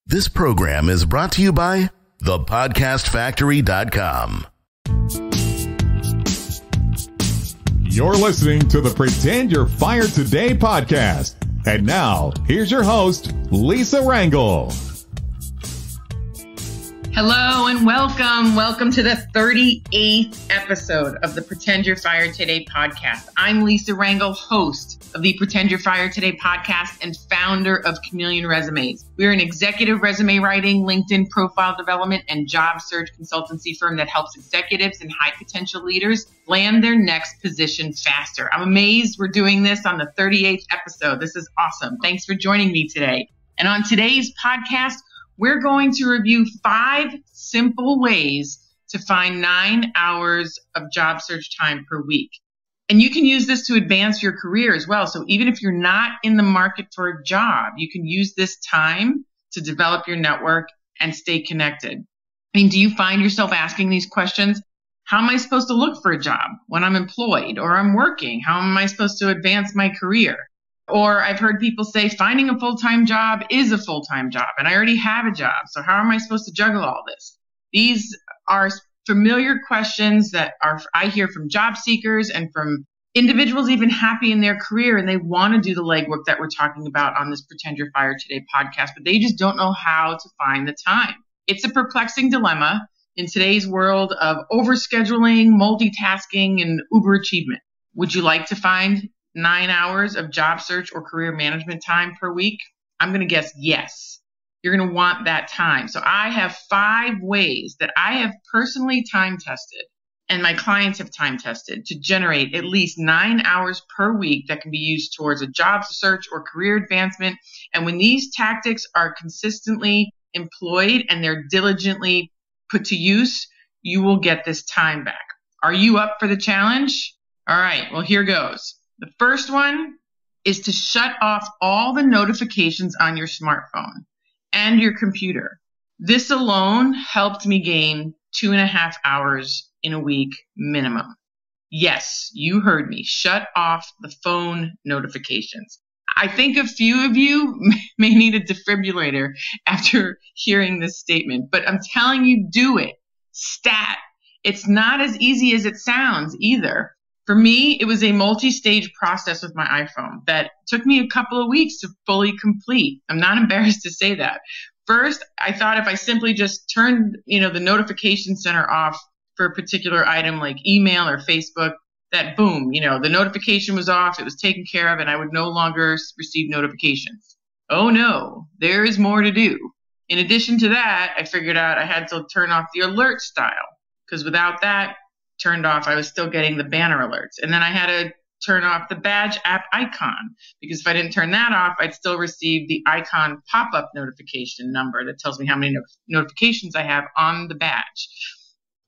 This program is brought to you by thepodcastfactory.com. You're listening to the Pretend You're Fired Today podcast. And now, here's your host, Lisa Rangel. Hello and welcome. Welcome to the 38th episode of the Pretend You're Fired Today podcast. I'm Lisa Rangel, host of the Pretend You're Fired Today podcast and founder of Chameleon Resumes. We're an executive resume writing, LinkedIn profile development, and job search consultancy firm that helps executives and high potential leaders land their next position faster. I'm amazed we're doing this on the 38th episode. This is awesome. Thanks for joining me today. And on today's podcast, we're going to review 5 simple ways to find 9 hours of job search time per week. And you can use this to advance your career as well. So even if you're not in the market for a job, you can use this time to develop your network and stay connected. I mean, do you find yourself asking these questions? How am I supposed to look for a job when I'm employed or I'm working? How am I supposed to advance my career? Or I've heard people say finding a full-time job is a full-time job and I already have a job. So how am I supposed to juggle all this? These are familiar questions that I hear from job seekers and from individuals even happy in their career, and they want to do the legwork that we're talking about on this Pretend You're Fired Today podcast, but they just don't know how to find the time. It's a perplexing dilemma in today's world of overscheduling, multitasking, and uber achievement. Would you like to find 9 hours of job search or career management time per week? I'm going to guess yes. You're going to want that time. So I have 5 ways that I have personally time tested and my clients have time tested to generate at least 9 hours per week that can be used towards a job search or career advancement. And when these tactics are consistently employed and they're diligently put to use, you will get this time back. Are you up for the challenge? All right, well, here goes. The first one is to shut off all the notifications on your smartphone and your computer. This alone helped me gain 2.5 hours in a week minimum. Yes, you heard me. Shut off the phone notifications. I think a few of you may need a defibrillator after hearing this statement, but I'm telling you, do it. Stat. It's not as easy as it sounds either. For me, it was a multi-stage process with my iPhone that took me a couple of weeks to fully complete. I'm not embarrassed to say that. First, I thought if I simply just turned, the notification center off for a particular item like email or Facebook, that boom, the notification was off, it was taken care of, and I would no longer receive notifications. Oh no, there is more to do. In addition to that, I figured out I had to turn off the alert style, because without that turned off, I was still getting the banner alerts. And then I had to turn off the badge app icon, because if I didn't turn that off, I'd still receive the icon pop-up notification number that tells me how many notifications I have on the badge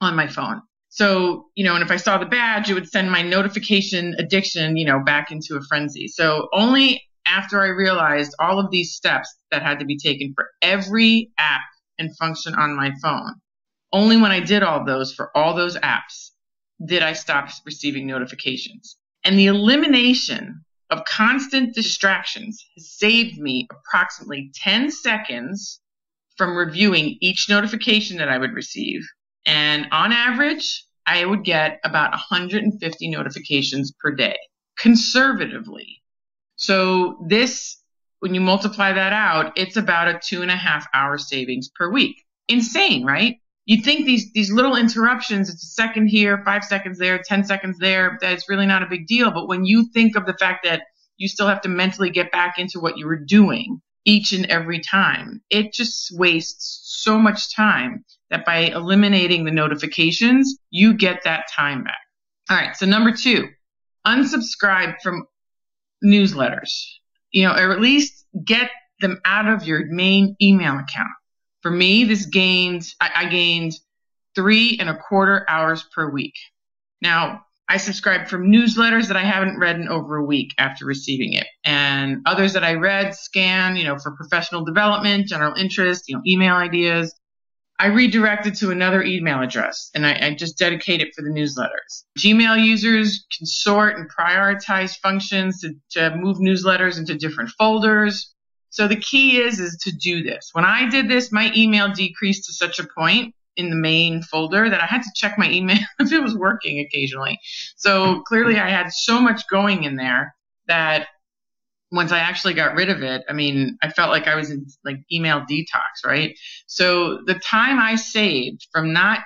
on my phone. So, and if I saw the badge, it would send my notification addiction, back into a frenzy. So only after I realized all of these steps that had to be taken for every app and function on my phone, only when I did all those for all those apps did I stop receiving notifications. And the elimination of constant distractions has saved me approximately 10 seconds from reviewing each notification that I would receive. And on average, I would get about 150 notifications per day, conservatively. So this, when you multiply that out, it's about a 2.5 hour savings per week. Insane, right? You'd think these little interruptions, it's a second here, 5 seconds there, 10 seconds there, that's really not a big deal. But when you think of the fact that you still have to mentally get back into what you were doing each and every time, it just wastes so much time that by eliminating the notifications, you get that time back. All right, so number 2, unsubscribe from newsletters, or at least get them out of your main email account. For me, I gained 3.25 hours per week. Now, I subscribe from newsletters that I haven't read in over a week after receiving it, and others that I read, scan, for professional development, general interest, email ideas. I redirect it to another email address, and I just dedicate it for the newsletters. Gmail users can sort and prioritize functions to move newsletters into different folders. So the key is to do this. When I did this, my email decreased to such a point in the main folder that I had to check my email if it was working occasionally. So clearly I had so much going in there that once I actually got rid of it, I felt like I was in email detox, right? So the time I saved from not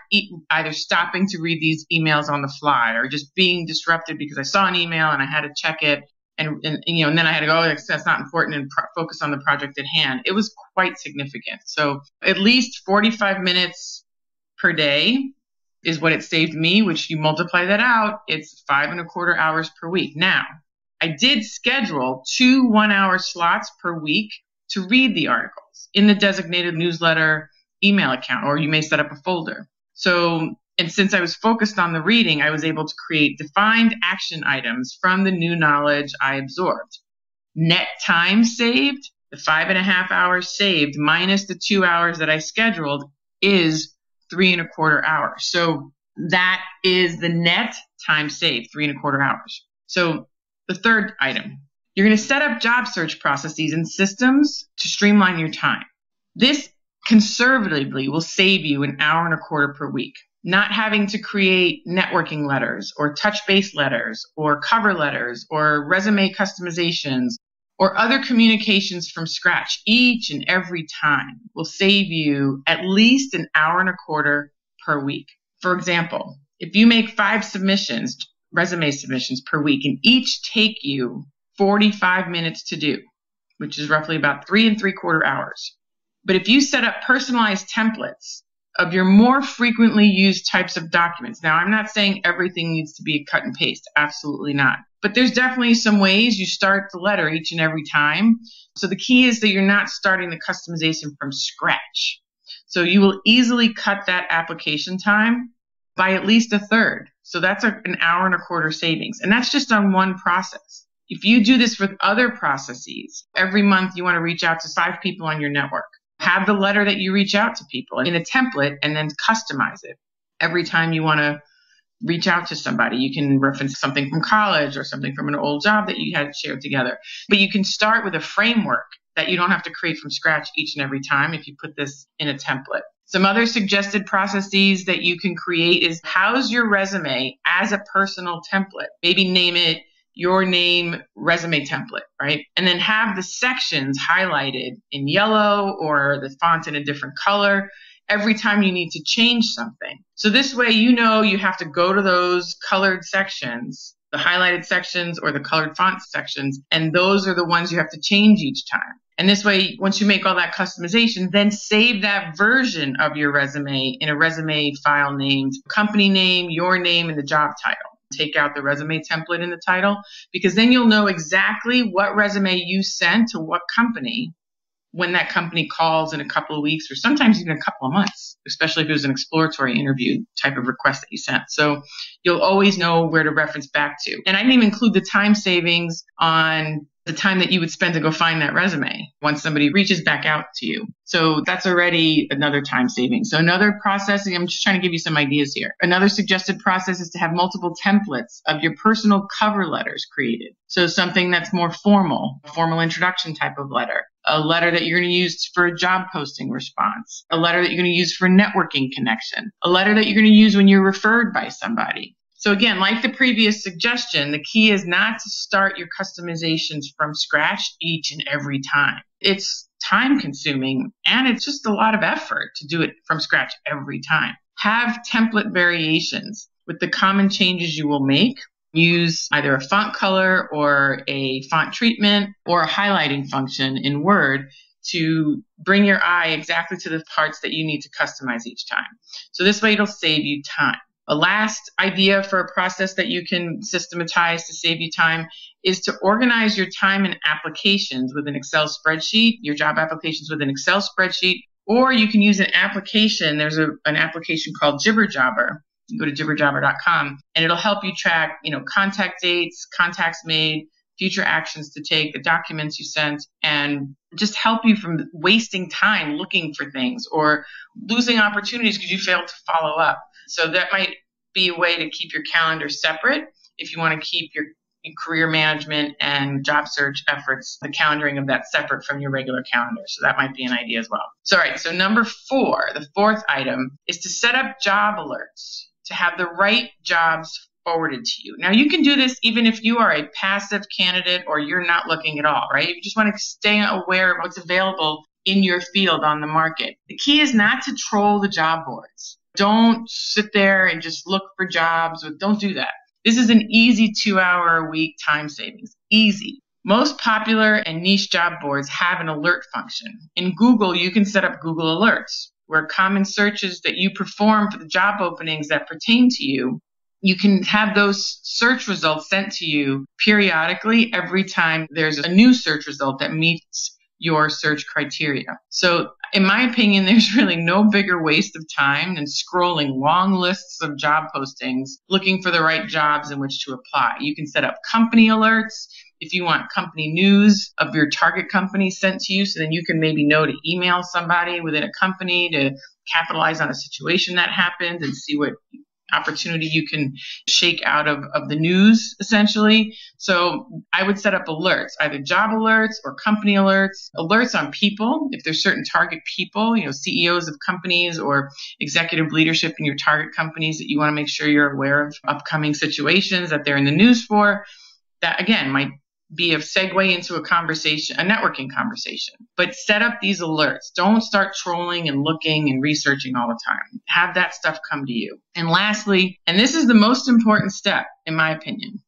either stopping to read these emails on the fly or just being disrupted because I saw an email and I had to check it and then I had to go, oh, that's not important, and focus on the project at hand. It was quite significant. So at least 45 minutes per day is what it saved me, which you multiply that out, it's 5.25 hours per week. Now, I did schedule 2 1-hour slots per week to read the articles in the designated newsletter email account, or you may set up a folder. So, and since I was focused on the reading, I was able to create defined action items from the new knowledge I absorbed. Net time saved, the 5.5 hours saved minus the 2 hours that I scheduled is 3.25 hours. So that is the net time saved, 3.25 hours. So the third item, you're going to set up job search processes and systems to streamline your time. This conservatively will save you 1.25 hours per week. Not having to create networking letters or touch base letters or cover letters or resume customizations or other communications from scratch each and every time will save you at least 1.25 hours per week. For example, if you make 5 resume submissions per week, and each take you 45 minutes to do, which is roughly about 3.75 hours. But if you set up personalized templates of your more frequently used types of documents, now I'm not saying everything needs to be a cut and paste, absolutely not. But there's definitely some ways you start the letter each and every time. So the key is that you're not starting the customization from scratch. So you will easily cut that application time by at least 1/3. So that's 1.25 hours savings. And that's just on one process. If you do this with other processes, every month you want to reach out to 5 people on your network. Have the letter that you reach out to people in a template and then customize it. Every time you want to reach out to somebody, you can reference something from college or something from an old job that you had shared together. But you can start with a framework that you don't have to create from scratch each and every time if you put this in a template. Some other suggested processes that you can create is house your resume as a personal template. Maybe name it your name resume template, right? And then have the sections highlighted in yellow or the font in a different color every time you need to change something. So this way, you have to go to those colored sections, the highlighted sections or the colored font sections, and those are the ones you have to change each time. And this way, once you make all that customization, then save that version of your resume in a resume file named company name, your name, and the job title. Take out the resume template in the title, because then you'll know exactly what resume you sent to what company when that company calls in a couple of weeks or sometimes even a couple of months, especially if it was an exploratory interview type of request that you sent. So you'll always know where to reference back to. And I didn't even include the time savings on the time that you would spend to go find that resume once somebody reaches back out to you. So that's already another time saving. So another process, I'm just trying to give you some ideas here. Another suggested process is to have multiple templates of your personal cover letters created. So something that's more formal introduction type of letter, a letter that you're going to use for a job posting response, a letter that you're going to use for networking connection, a letter that you're going to use when you're referred by somebody. So again, like the previous suggestion, the key is not to start your customizations from scratch each and every time. It's time consuming and it's just a lot of effort to do it from scratch every time. Have template variations with the common changes you will make. Use either a font color or a font treatment or a highlighting function in Word to bring your eye exactly to the parts that you need to customize each time. So this way it'll save you time. A last idea for a process that you can systematize to save you time is to organize your time and applications with an Excel spreadsheet, your job applications with an Excel spreadsheet, or you can use an application. There's an application called Jibberjobber. You go to jibberjobber.com and it'll help you track, contact dates, contacts made, future actions to take, the documents you sent, and just help you from wasting time looking for things or losing opportunities because you failed to follow up. So that might be a way to keep your calendar separate if you want to keep your career management and job search efforts, the calendaring of that separate from your regular calendar. So that might be an idea as well. So, all right. So number 4, the 4th item is to set up job alerts to have the right jobs forwarded to you. Now, you can do this even if you are a passive candidate or you're not looking at all, right? You just want to stay aware of what's available in your field on the market. The key is not to troll the job boards. Don't sit there and just look for jobs. Don't do that. This is an easy 2-hour-a-week time savings. Easy. Most popular and niche job boards have an alert function. In Google, you can set up Google Alerts, where common searches that you perform for the job openings that pertain to you, you can have those search results sent to you periodically every time there's a new search result that meets your search criteria. So in my opinion, there's really no bigger waste of time than scrolling long lists of job postings, looking for the right jobs in which to apply. You can set up company alerts if you want company news of your target company sent to you, so then you can maybe know to email somebody within a company to capitalize on a situation that happened and see what opportunity you can shake out of the news, essentially. So I would set up alerts, either job alerts or company alerts, alerts on people. If there's certain target people, CEOs of companies or executive leadership in your target companies that you want to make sure you're aware of upcoming situations that they're in the news for, that again might be a segue into a conversation, a networking conversation. But set up these alerts. Don't start trolling and looking and researching all the time. Have that stuff come to you. And lastly, and this is the most important step, in my opinion,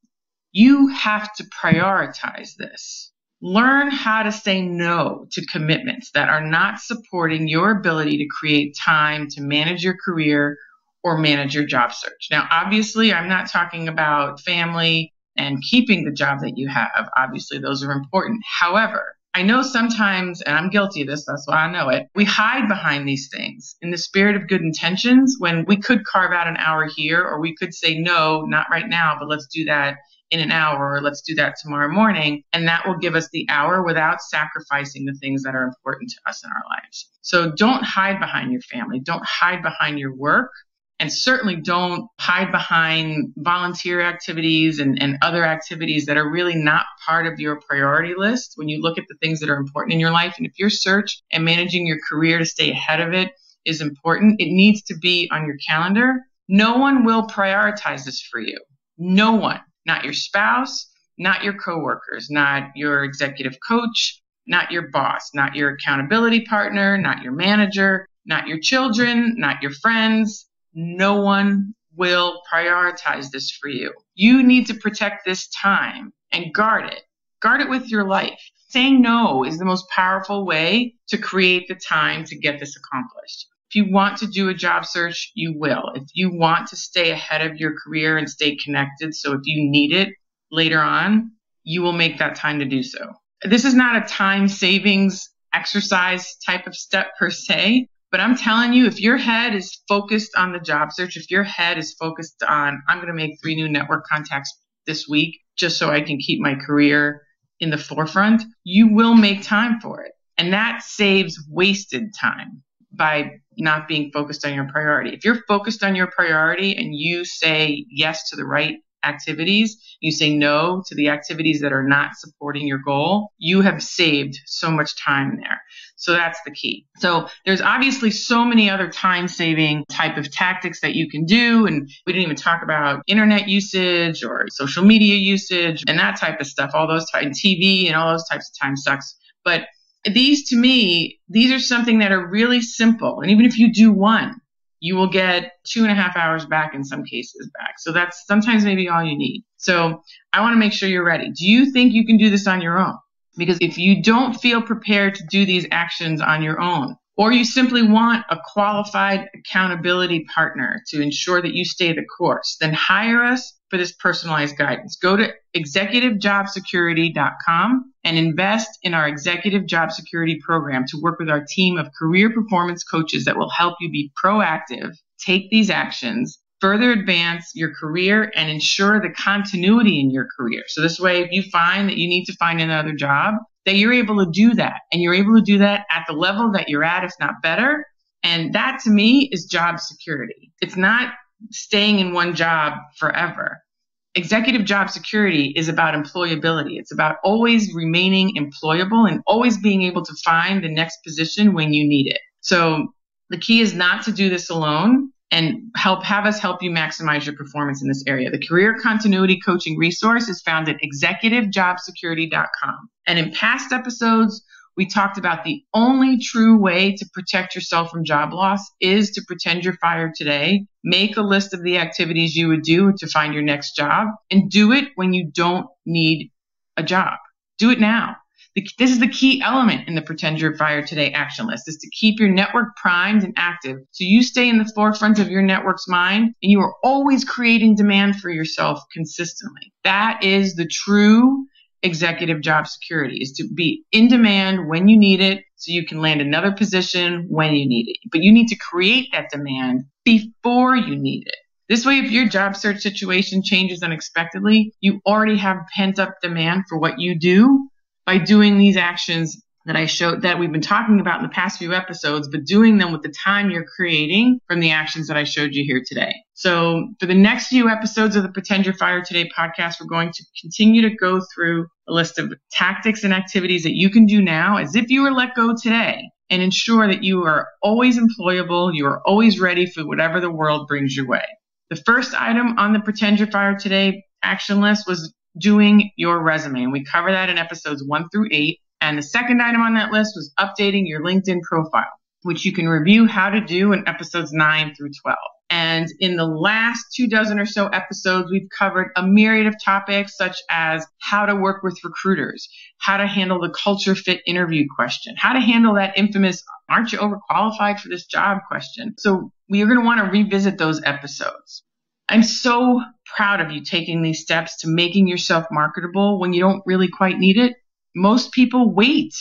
you have to prioritize this. Learn how to say no to commitments that are not supporting your ability to create time to manage your career or manage your job search. Now, obviously, I'm not talking about family and keeping the job that you have. Obviously, those are important. However, I know sometimes, and I'm guilty of this, that's why I know it, we hide behind these things in the spirit of good intentions when we could carve out an hour here, or we could say, no, not right now, but let's do that in an hour, or let's do that tomorrow morning. And that will give us the hour without sacrificing the things that are important to us in our lives. So don't hide behind your family. Don't hide behind your work. And certainly don't hide behind volunteer activities and other activities that are really not part of your priority list when you look at the things that are important in your life. And if your search and managing your career to stay ahead of it is important, it needs to be on your calendar. No one will prioritize this for you. No one. Not your spouse, not your coworkers, not your executive coach, not your boss, not your accountability partner, not your manager, not your children, not your friends. No one will prioritize this for you. You need to protect this time and guard it. Guard it with your life. Saying no is the most powerful way to create the time to get this accomplished. If you want to do a job search, you will. If you want to stay ahead of your career and stay connected, so if you need it later on, you will make that time to do so. This is not a time savings exercise type of step per se. But I'm telling you, if your head is focused on the job search, if your head is focused on, I'm going to make 3 new network contacts this week just so I can keep my career in the forefront, you will make time for it. And that saves wasted time by not being focused on your priority. If you're focused on your priority and you say yes to the right activities, you say no to the activities that are not supporting your goal, you have saved so much time there. So that's the key. So there's obviously so many other time-saving type of tactics that you can do. And we didn't even talk about internet usage or social media usage and that type of stuff, all those types, TV and all those types of time sucks. But these, to me, these are something that are really simple. And even if you do one, you will get 2.5 hours back, in some cases back. So that's sometimes maybe all you need. So I want to make sure you're ready. Do you think you can do this on your own? Because if you don't feel prepared to do these actions on your own, or you simply want a qualified accountability partner to ensure that you stay the course, then hire us for this personalized guidance. Go to executivejobsecurity.com and invest in our executive job security program to work with our team of career performance coaches that will help you be proactive, take these actions, further advance your career and ensure the continuity in your career. So this way, if you find that you need to find another job, that you're able to do that. And you're able to do that at the level that you're at, if not better. And that to me is job security. It's not staying in one job forever. Executive job security is about employability. It's about always remaining employable and always being able to find the next position when you need it. So the key is not to do this alone and have us help you maximize your performance in this area. The Career Continuity Coaching resource is found at executivejobsecurity.com. And in past episodes, we talked about the only true way to protect yourself from job loss is to pretend you're fired today. Make a list of the activities you would do to find your next job and do it when you don't need a job. Do it now. This is the key element in the Pretend You're Fired Today action list, is to keep your network primed and active so you stay in the forefront of your network's mind and you are always creating demand for yourself consistently. That is the true executive job security, is to be in demand when you need it so you can land another position when you need it. But you need to create that demand before you need it. This way, if your job search situation changes unexpectedly, you already have pent up demand for what you do by doing these actions that I showed, that we've been talking about in the past few episodes, but doing them with the time you're creating from the actions that I showed you here today. So for the next few episodes of the Pretend You're Fired Today podcast, we're going to continue to go through a list of tactics and activities that you can do now as if you were let go today, and ensure that you are always employable, you are always ready for whatever the world brings your way. The first item on the Pretend You're Fired Today action list was doing your resume, and we cover that in episodes 1 through 8. And the second item on that list was updating your LinkedIn profile, which you can review how to do in episodes 9 through 12. And in the last 24 or so episodes, we've covered a myriad of topics such as how to work with recruiters, how to handle the culture fit interview question, how to handle that infamous, aren't you overqualified for this job question. So we are going to want to revisit those episodes. I'm so proud of you taking these steps to making yourself marketable when you don't really quite need it. Most people wait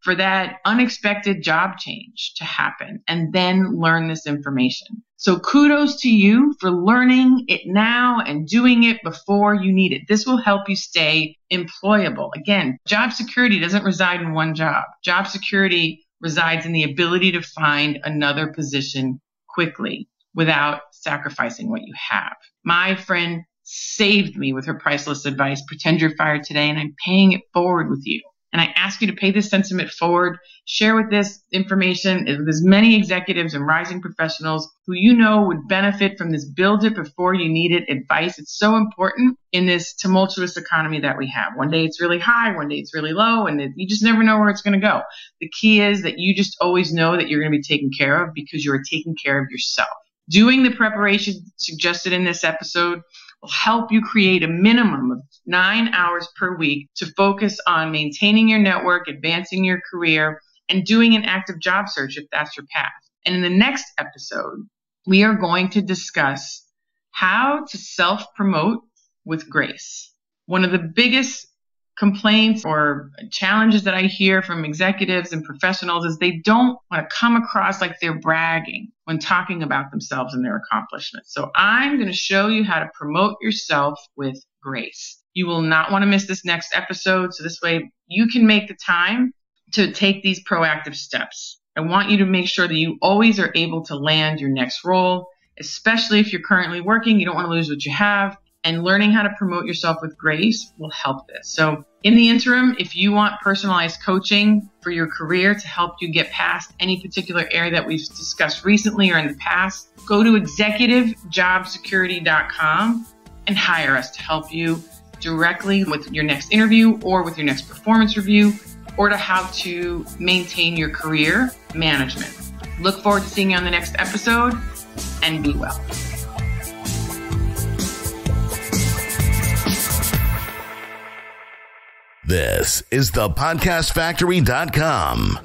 for that unexpected job change to happen and then learn this information. So kudos to you for learning it now and doing it before you need it. This will help you stay employable. Again, job security doesn't reside in one job. Job security resides in the ability to find another position quickly without sacrificing what you have. My friend saved me with her priceless advice, Pretend You're Fired Today, and I'm paying it forward with you. And I ask you to pay this sentiment forward, share with this information with as many executives and rising professionals who you know would benefit from this build it before you need it advice. It's so important in this tumultuous economy that we have. One day it's really high, one day it's really low, and you just never know where it's going to go. The key is that you just always know that you're going to be taken care of because you are taking care of yourself. Doing the preparation suggested in this episode will help you create a minimum of 9 hours per week to focus on maintaining your network, advancing your career, and doing an active job search if that's your path. And in the next episode, we are going to discuss how to self-promote with grace. One of the biggest complaints or challenges that I hear from executives and professionals is they don't want to come across like they're bragging when talking about themselves and their accomplishments. So I'm going to show you how to promote yourself with grace. You will not want to miss this next episode, so this way you can make the time to take these proactive steps. I want you to make sure that you always are able to land your next role, especially if you're currently working. You don't want to lose what you have. And learning how to promote yourself with grace will help this. So in the interim, if you want personalized coaching for your career to help you get past any particular area that we've discussed recently or in the past, go to executivejobsecurity.com and hire us to help you directly with your next interview or with your next performance review or to how to maintain your career management. Look forward to seeing you on the next episode, and be well. This is the podcastfactory.com.